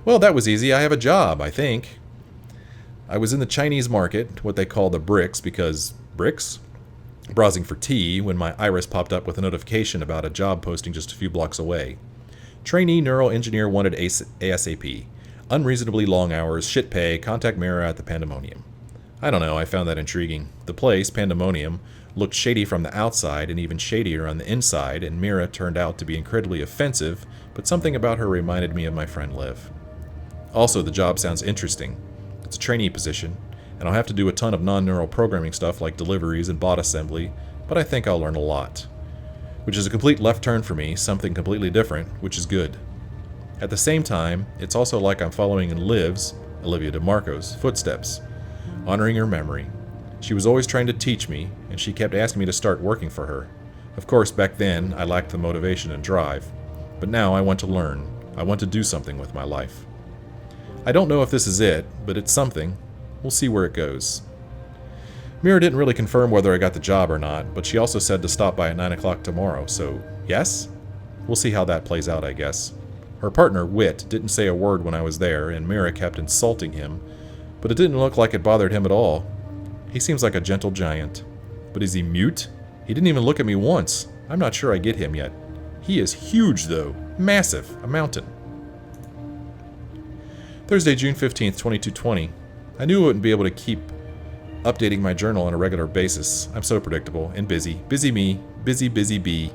Well, that was easy. I have a job, I think. I was in the Chinese market, what they call the bricks, because bricks? Browsing for tea when my iris popped up with a notification about a job posting just a few blocks away. Trainee neural engineer wanted ASAP. Unreasonably long hours, shit pay, contact Mira at the Pandemonium. I don't know, I found that intriguing. The place, Pandemonium, looked shady from the outside and even shadier on the inside, and Mira turned out to be incredibly offensive, but something about her reminded me of my friend Liv. Also, the job sounds interesting. It's a trainee position, and I'll have to do a ton of non-neural programming stuff like deliveries and bot assembly, but I think I'll learn a lot. Which is a complete left turn for me, something completely different, which is good. At the same time, it's also like I'm following in Liv's, Olivia DeMarco's, footsteps, honoring her memory. She was always trying to teach me, and she kept asking me to start working for her. Of course, back then, I lacked the motivation and drive, but now I want to learn. I want to do something with my life. I don't know if this is it, but it's something. We'll see where it goes. Mira didn't really confirm whether I got the job or not, but she also said to stop by at 9 o'clock tomorrow, so yes? We'll see how that plays out, I guess. Her partner, Wit, didn't say a word when I was there, and Mira kept insulting him, but it didn't look like it bothered him at all. He seems like a gentle giant. But is he mute? He didn't even look at me once. I'm not sure I get him yet. He is huge, though. Massive. A mountain. Thursday, June 15th, 2220. I knew I wouldn't be able to keep updating my journal on a regular basis. I'm so predictable and busy. Busy me. Busy, busy bee.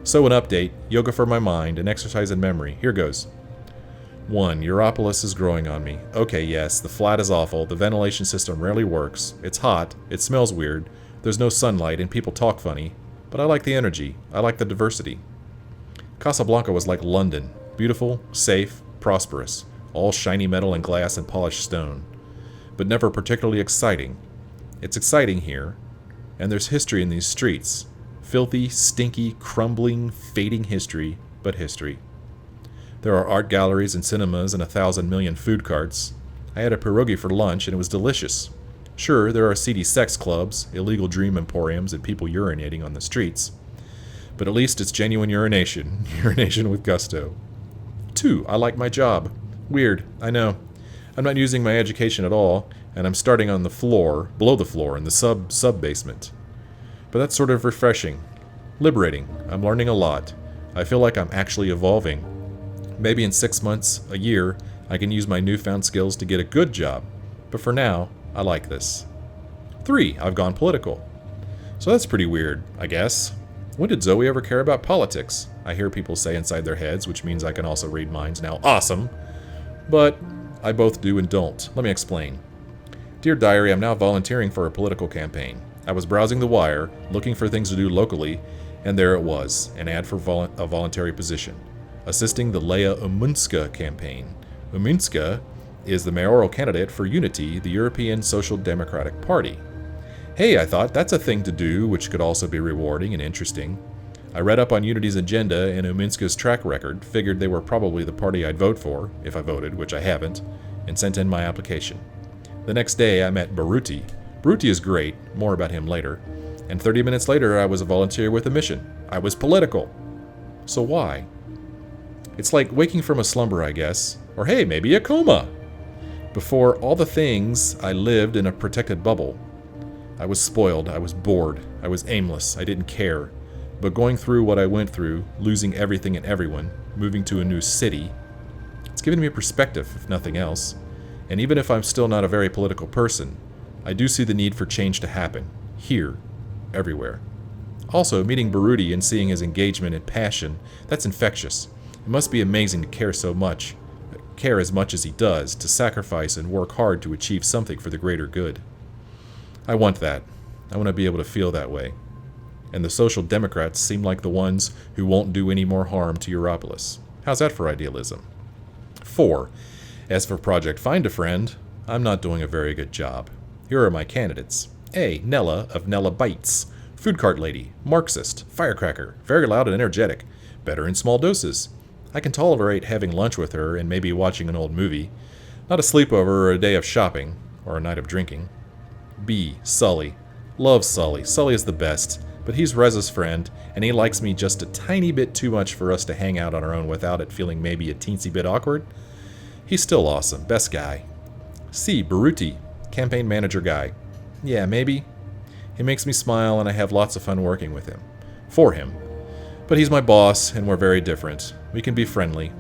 So an update, yoga for my mind, and exercise in memory. Here goes. 1. Europolis is growing on me. Okay, yes, the flat is awful. The ventilation system rarely works. It's hot. It smells weird. There's no sunlight, and people talk funny. But I like the energy. I like the diversity. Casablanca was like London. Beautiful, safe, prosperous. All shiny metal and glass and polished stone. But never particularly exciting. It's exciting here, and there's history in these streets. Filthy, stinky, crumbling, fading history, but history. There are art galleries and cinemas and 1,000 million food carts. I had a pierogi for lunch, and it was delicious. Sure, there are seedy sex clubs, illegal dream emporiums, and people urinating on the streets. But at least it's genuine urination. Urination with gusto. 2. I like my job. Weird, I know. I'm not using my education at all, and I'm starting on the floor, below the floor, in the sub-basement. But that's sort of refreshing. Liberating. I'm learning a lot. I feel like I'm actually evolving. Maybe in 6 months, a year, I can use my newfound skills to get a good job. But for now, I like this. 3. I've gone political. So that's pretty weird, I guess. When did Zoe ever care about politics? I hear people say inside their heads, which means I can also read minds now. Awesome! But I both do and don't. Let me explain. Dear Diary, I'm now volunteering for a political campaign. I was browsing the wire, looking for things to do locally, and there it was, an ad for a voluntary position, assisting the Leia Umunska campaign. Umunska is the mayoral candidate for Unity, the European Social Democratic Party. Hey, I thought, that's a thing to do, which could also be rewarding and interesting. I read up on Unity's agenda and Umunska's track record, figured they were probably the party I'd vote for, if I voted, which I haven't, and sent in my application. The next day, I met Baruti. Baruti is great, more about him later, and 30 minutes later, I was a volunteer with a mission. I was political. So why? It's like waking from a slumber, I guess, or hey, maybe a coma. Before all the things, I lived in a protected bubble. I was spoiled, I was bored, I was aimless, I didn't care. But going through what I went through, losing everything and everyone, moving to a new city, it's given me a perspective, if nothing else. And even if I'm still not a very political person, I do see the need for change to happen. Here. Everywhere. Also, meeting Baruti and seeing his engagement and passion, that's infectious. It must be amazing to care so much, care as much as he does, to sacrifice and work hard to achieve something for the greater good. I want that. I want to be able to feel that way. And the Social Democrats seem like the ones who won't do any more harm to Europolis. How's that for idealism? 4. As for Project Find a Friend, I'm not doing a very good job. Here are my candidates. A. Nella of Nella Bites. Food cart lady. Marxist. Firecracker. Very loud and energetic. Better in small doses. I can tolerate having lunch with her and maybe watching an old movie. Not a sleepover or a day of shopping. Or a night of drinking. B. Sully. Love Sully. Sully is the best. But he's Reza's friend, and he likes me just a tiny bit too much for us to hang out on our own without it feeling maybe a teensy bit awkward. He's still awesome. Best guy. C. Baruti, campaign manager guy. Yeah, maybe. He makes me smile and I have lots of fun working with him. For him. But he's my boss and we're very different. We can be friendly.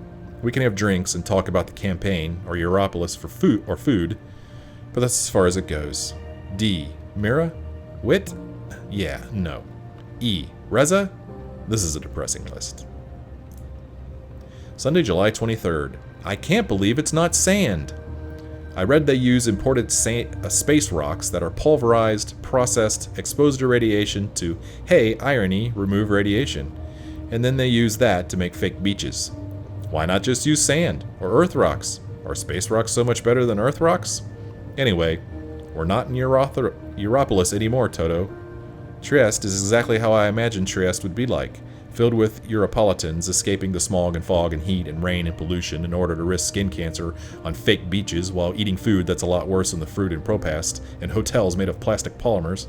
We can have drinks and talk about the campaign or Europolis for food, but that's as far as it goes. D. Mira? Wit? Yeah, no. E. Reza? This is a depressing list. Sunday, July 23rd. I can't believe it's not sand. I read they use imported space rocks that are pulverized, processed, exposed to radiation to, hey, irony, remove radiation. And then they use that to make fake beaches. Why not just use sand, or earth rocks? Are space rocks so much better than earth rocks? Anyway, we're not in Europolis anymore, Toto. Trieste is exactly how I imagined Trieste would be like, filled with Europolitans escaping the smog and fog and heat and rain and pollution in order to risk skin cancer on fake beaches while eating food that's a lot worse than the fruit in Propast and hotels made of plastic polymers.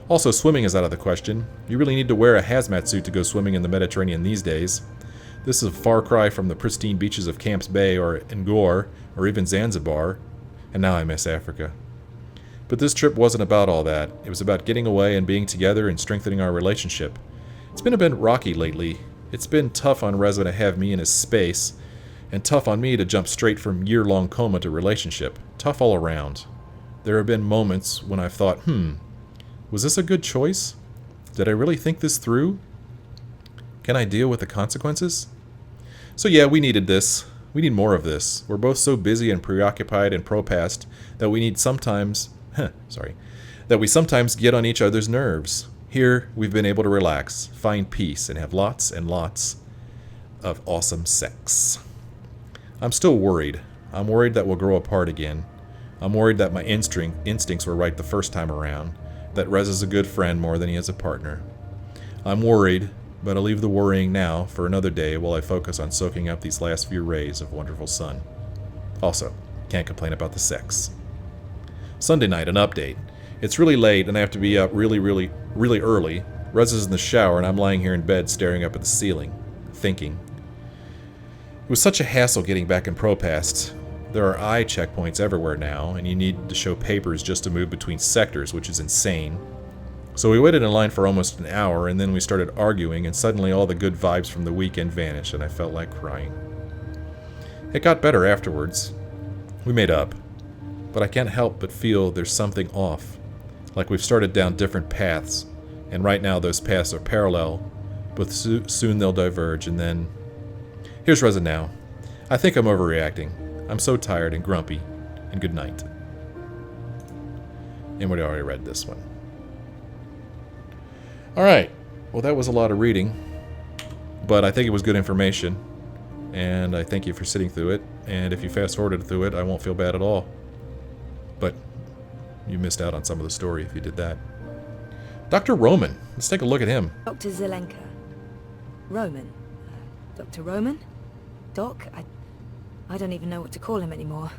Also, swimming is out of the question. You really need to wear a hazmat suit to go swimming in the Mediterranean these days. This is a far cry from the pristine beaches of Camps Bay or Ngor or even Zanzibar, and now I miss Africa. But this trip wasn't about all that. It was about getting away and being together and strengthening our relationship. It's been a bit rocky lately. It's been tough on Reza to have me in his space, and tough on me to jump straight from year-long coma to relationship. Tough all around. There have been moments when I've thought, was this a good choice? Did I really think this through? Can I deal with the consequences? So yeah, we needed this. We need more of this. We're both so busy and preoccupied and pro-past that we sometimes get on each other's nerves. Here, we've been able to relax, find peace, and have lots and lots of awesome sex. I'm still worried. I'm worried that we'll grow apart again. I'm worried that my instincts were right the first time around, that Rez is a good friend more than he is a partner. I'm worried, but I'll leave the worrying now for another day while I focus on soaking up these last few rays of wonderful sun. Also, can't complain about the sex. Sunday night, an update. It's really late and I have to be up really early. Rez is in the shower and I'm lying here in bed staring up at the ceiling, thinking. It was such a hassle getting back in Propast. There are eye checkpoints everywhere now, and you need to show papers just to move between sectors, which is insane. So we waited in line for almost an hour, and then we started arguing, and suddenly all the good vibes from the weekend vanished, and I felt like crying. It got better afterwards. We made up. But I can't help but feel there's something off. Like we've started down different paths, and right now those paths are parallel, but soon they'll diverge, and then... Here's Reza now. I think I'm overreacting. I'm so tired and grumpy, and good night. And we already read this one. Alright, well that was a lot of reading, but I think it was good information, and I thank you for sitting through it, and if you fast-forwarded through it, I won't feel bad at all. But you missed out on some of the story if you did that. Dr. Roman, let's take a look at him. Dr. Zelenka. Roman? Dr. Roman? Doc? I don't even know what to call him anymore.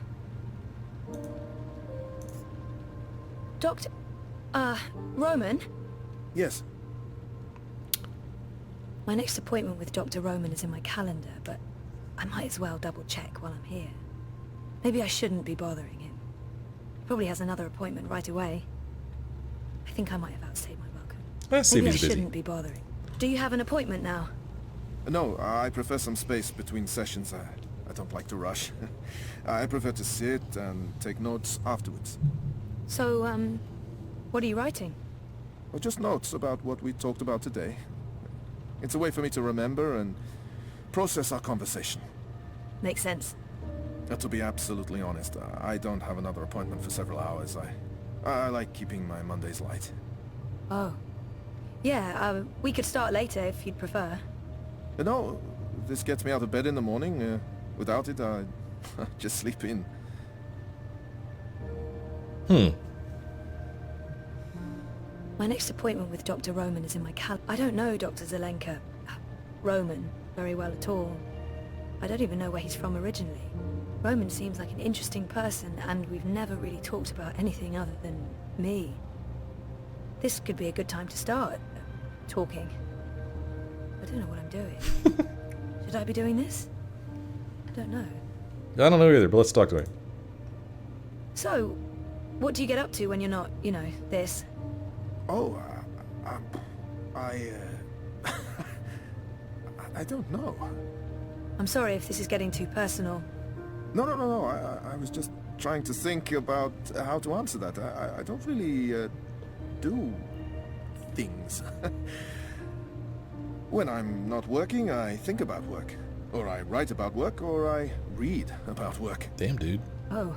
Doctor... Roman? Yes. My next appointment with Dr. Roman is in my calendar, but I might as well double-check while I'm here. Maybe I shouldn't be bothering him. He probably has another appointment right away. I think I might have outstayed my welcome. Let's see if Maybe he's I busy. shouldn't be bothering. Do you have an appointment now? No, I prefer some space between sessions. I don't like to rush. I prefer to sit and take notes afterwards. So, what are you writing? Well, just notes about what we talked about today. It's a way for me to remember and process our conversation. Makes sense. To be absolutely honest, I don't have another appointment for several hours. I like keeping my Mondays light. Oh. Yeah, we could start later if you'd prefer. No, this gets me out of bed in the morning. Without it, I just sleep in. My next appointment with Dr. Roman is in my I don't know Dr. Zelenka, Roman, very well at all. I don't even know where he's from originally. Roman seems like an interesting person, and we've never really talked about anything other than me. This could be a good time to start talking. I don't know what I'm doing. Should I be doing this? I don't know. I don't know either, but let's talk to him. So, what do you get up to when you're not, you know, this? Oh, I I don't know. I'm sorry if this is getting too personal. No. I was just trying to think about how to answer that. I don't really do things. When I'm not working, I think about work. Or I write about work, or I read about work. Damn, dude. Oh.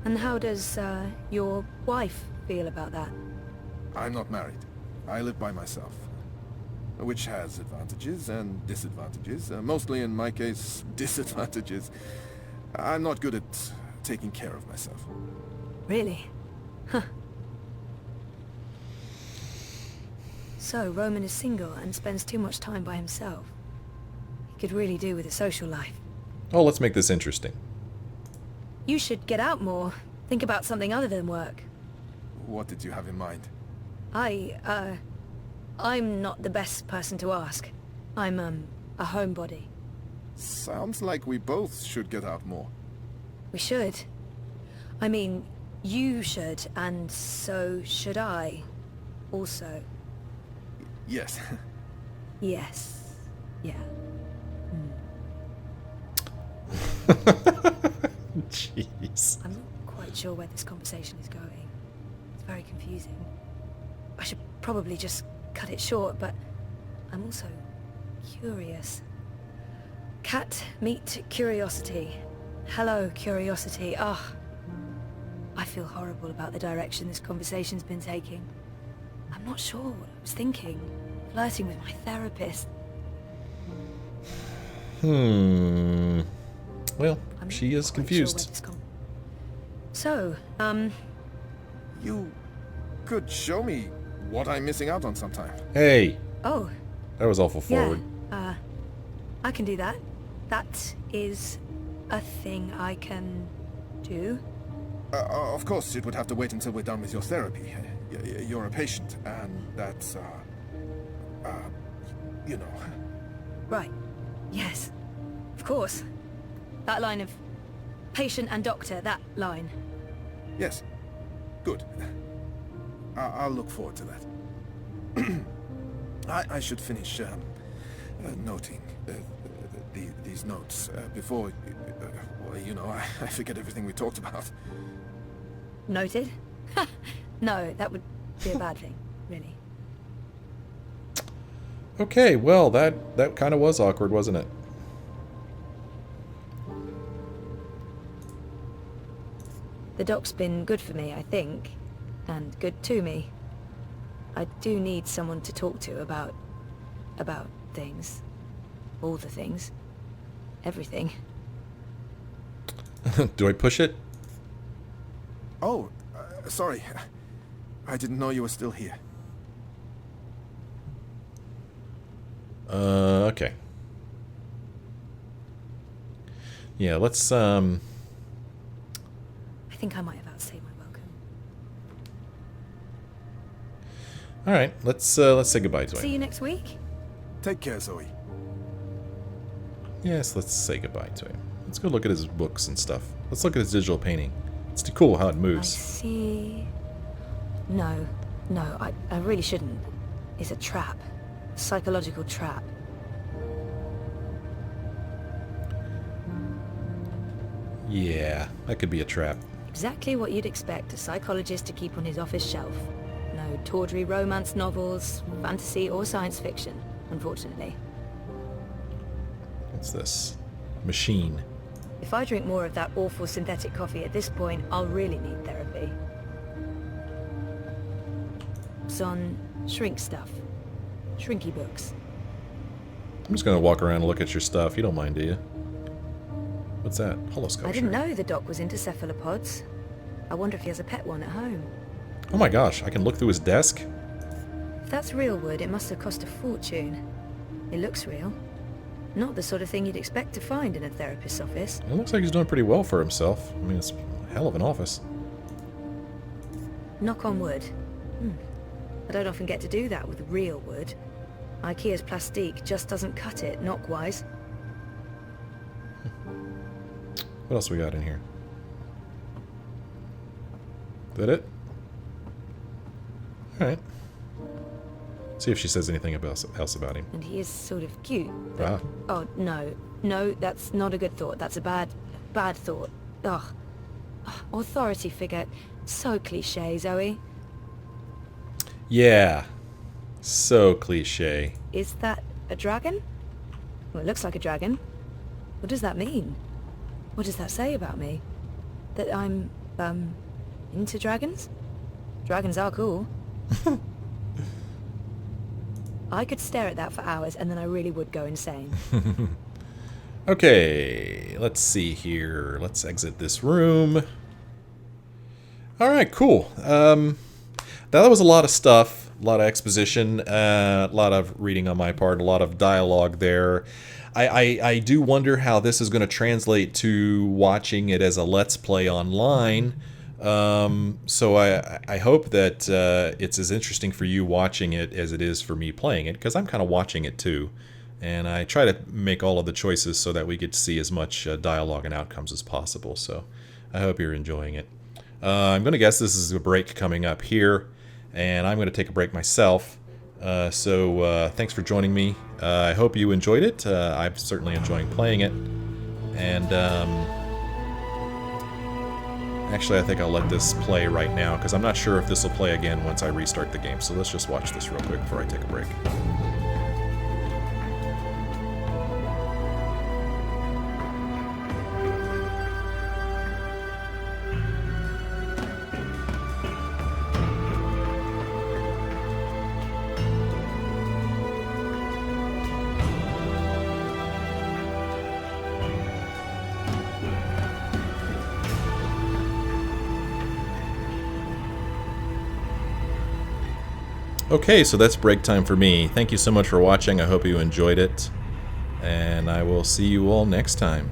And how does, your wife feel about that? I'm not married. I live by myself. Which has advantages and disadvantages. Mostly, in my case, disadvantages. I'm not good at taking care of myself. Really? Huh. So, Roman is single and spends too much time by himself. He could really do with a social life. Oh, let's make this interesting. You should get out more. Think about something other than work. What did you have in mind? I'm not the best person to ask. I'm, a homebody. Sounds like we both should get out more. We should. I mean, you should, and so should I. Also. Yes. Yes. Yeah. Jeez. I'm not quite sure where this conversation is going. It's very confusing. I should probably just cut it short, but I'm also curious. Cat, meet curiosity. Hello, curiosity. Ah. I feel horrible about the direction this conversation's been taking. I'm not sure what I was thinking. Flirting with my therapist. Well, I'm she not is quite confused. sure where this So, You could show me what I'm missing out on sometime. Hey, oh, that was awful forward. yeah, I can do that. That is a thing I can do. Of course, it would have to wait until we're done with your therapy. You're a patient, and that's, you know. Right. Yes. Of course. That line of patient and doctor, that line. Yes. Good. I'll look forward to that. I should finish noting these notes before, well, you know, I forget everything we talked about. Noted? No, that would be a bad thing, really. Okay, well, that kind of was awkward, wasn't it? The doc's been good for me, I think. And good to me. I do need someone to talk to about things. All the things. Everything. Do I push it? Oh, sorry. I didn't know you were still here. Okay. Yeah, let's, I think I might have outstayed my welcome. Alright, let's say goodbye to him. See you next week? Take care, Zoe. Yes, let's say goodbye to him. Let's go look at his books and stuff. Let's look at his digital painting. It's too cool how it I moves. see. No, I really shouldn't. It's a trap. A psychological trap. Yeah, that could be a trap. Exactly what you'd expect a psychologist to keep on his office shelf. No tawdry romance novels, fantasy or science fiction, unfortunately. What's this? Machine. If I drink more of that awful synthetic coffee at this point, I'll really need therapy. It's on shrink stuff. Shrinky books. I'm just gonna walk around and look at your stuff. You don't mind, do you? What's that? Holoscope. I didn't know the doc was into cephalopods. I wonder if he has a pet one at home. Oh my gosh, I can look through his desk? If that's real wood, it must have cost a fortune. It looks real. Not the sort of thing you'd expect to find in a therapist's office. It looks like he's doing pretty well for himself. I mean, it's a hell of an office. Knock on wood. I don't often get to do that with real wood. IKEA's plastique just doesn't cut it, knock-wise. What else we got in here? Is that it? Alright. See if she says anything else about him. And he is sort of cute. But, Ah. oh, no. No, that's not a good thought. That's a bad thought. Ugh. Authority figure. So cliche, Zoe. Yeah. So cliche. Is that a dragon? Well, it looks like a dragon. What does that mean? What does that say about me? That I'm, into dragons? Dragons are cool. I could stare at that for hours and then I really would go insane. Okay, let's see here. Let's exit this room. Alright, cool. That was a lot of stuff. A lot of exposition, a lot of reading on my part, a lot of dialogue there. I do wonder how this is going to translate to watching it as a Let's Play online. So I hope that it's as interesting for you watching it as it is for me playing it, because I'm kind of watching it too. And I try to make all of the choices so that we get to see as much dialogue and outcomes as possible. So I hope you're enjoying it. I'm going to guess this is a break coming up here, and I'm going to take a break myself. So thanks for joining me. I hope you enjoyed it. I'm certainly enjoying playing it. And actually, I think I'll let this play right now, because I'm not sure if this will play again once I restart the game. So let's just watch this real quick before I take a break. Okay, so that's break time for me. Thank you so much for watching. I hope you enjoyed it. And I will see you all next time.